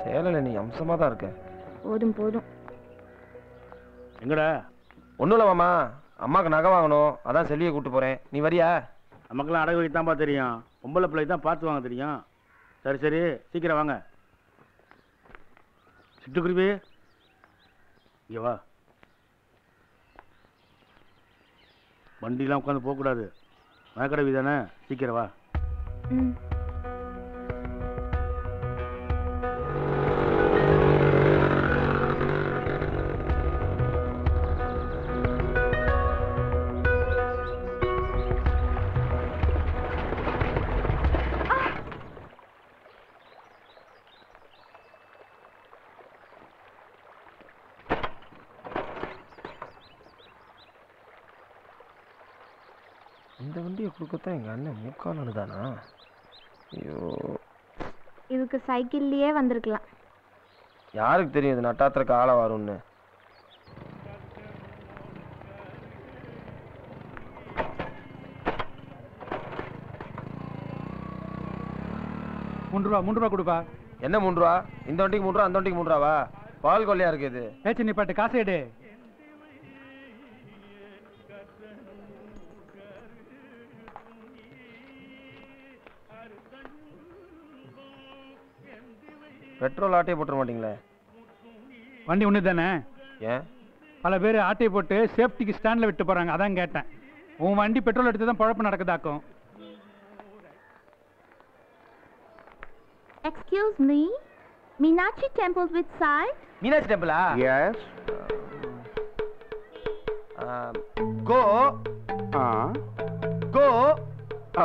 சேலையில் நீ அம்சமாக தான் இருக்க. போதும் போதும். எங்கடா? ஒன்றும் இல்லை மாமா, அம்மாவுக்கு நகை வாங்கணும், அதான் செல்வியை கூப்பிட்டு போகிறேன். நீ வரியா? நமக்கெல்லாம் அடகு வைத்தான்ப்பா தெரியும், பொம்பளை பிள்ளை தான் பார்த்து வாங்க தெரியும். சரி சரி சீக்கிரம் வாங்க. சிட்டுக்குருவி இங்கே வா. வண்டிலாம் உட்காந்து போகக்கூடாது, மயக்கடவி தானே, சீக்கிரம் வா. ம். இந்த வண்டியை கொடுக்கத்தான் எங்கள் அண்ணன் மூக்காலனு தானா? ஐயோ, இதுக்கு சைக்கிள்லயே வந்திருக்கலாம். யாருக்கு தெரியும் இது நட்டாத்திரக்கு ஆளை வரும்னு? ₹3 கொடுப்பா. என்ன 3 ரூபா? இந்த வண்டிக்கு 3 ரூபா, அந்த வண்டிக்கு 3 ரூபாவா? பால் கொள்ளையா இருக்கு இது. பேச்சு நிப்பாட்டு, காசு எடு. பெட்ரோல் ஆட்டையை போட்டுற மாட்டீங்களே? வண்டி ஒன்று தானே? ஏன்? பல பேர் ஆட்டையை போட்டு சேஃப்டிக்கு ஸ்டாண்டில் விட்டு போகிறாங்க, அதான் கேட்டேன். உன் வண்டி பெட்ரோல் எடுத்து தான் பழப்பு நடக்குதாக்கும். Excuse me, Meenakshi temple which side? Meenakshi டெம்பிளா? Yes. Go. Go.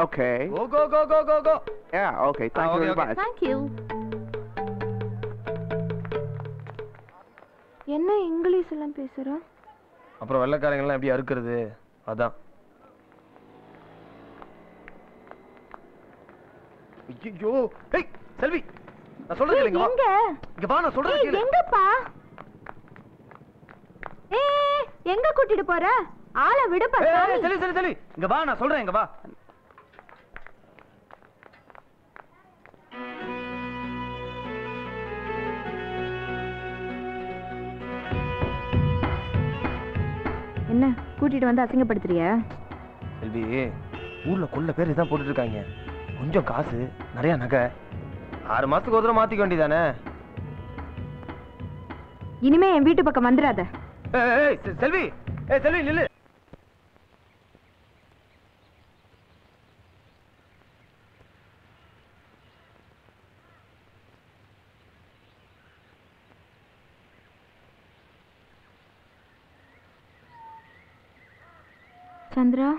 Okay. Go, go, go, go, go, go. Yeah, okay. Thank you okay, very okay. much. Thank you. என்ன இங்கிலீஷ் எல்லாம் பேசுற? அப்புறம் வெள்ளைக்காரங்கெல்லாம் எப்படி அறுக்கிறது, அதான். ஐயோ, ஏய் செல்வி, நான் சொல்றது கேளுங்க. எங்க? இங்க வா, நான் சொல்றது கேளு. எங்கப்பா? எங்க கூட்டிட்டு போற? ஆளை விடுப்பா. செல்வி செல்வி செல்வி, இங்க வா, நான் சொல்றேன், இங்க வா. என்ன கூட்டிட்டு வந்து அசிங்கப்படுத்துறியா? செல்வி, ஊர்ல கொள்ள பேர் இதான் போட்டுட்டு இருக்காங்க. கொஞ்சம் காசு, நிறைய நகை, 6 மாசத்துக்கு ஒரு தடவை மாத்திக்க வேண்டியதானே? இனிமே என் வீட்டு பக்கம் வந்துடாத. செல்வி, செல்வி நில்லு. சந்திரா,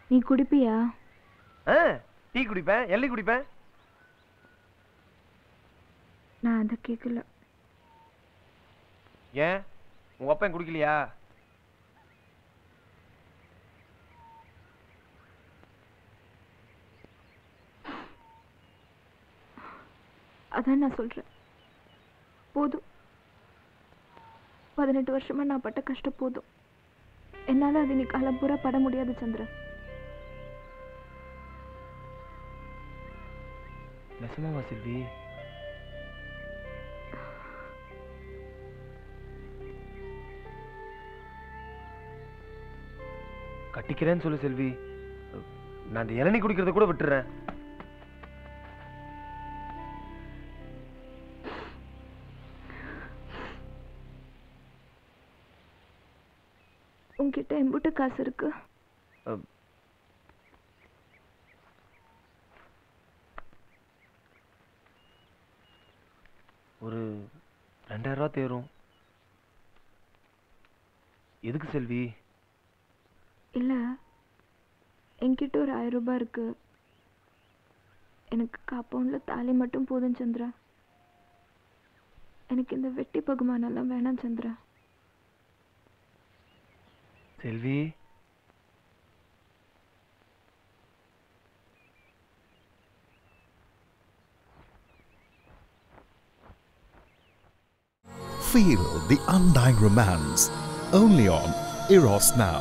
நீ குடிப்பியா? டீ குடிப்பேன், எள்ளி குடிப்பேன். நான் அதை கேட்கல. ஏன், உங்க அப்பா குடிக்கலையா? அதான் நான் சொல்றேன், போதும். 18 வருஷமா நான் பட்ட கஷ்டம் போதும். என்னால அது நீ காலம் பூரா பட முடியாது சந்திரா. நெசமாவா செல்வி? கட்டிக்கிறேன்னு சொல்லு செல்வி, நான் இந்த இளநீ குடிக்கிறத கூட விட்டுறேன். உன்கிட்ட எம்புட்டு காசு இருக்கு? ஒரு 2000 ரூபா தேரும். எதுக்கு செல்வி? இல்ல, என்கிட்ட ஒரு 1000 ரூபாய் இருக்கு. எனக்கு காப்பவுன்ல தாலி மட்டும் போதும் சந்திரா. எனக்கு இந்த வெட்டி பகுமானெல்லாம் வேணாம் சந்திரா. செல்வி, feel the undying romance only on Eros Now.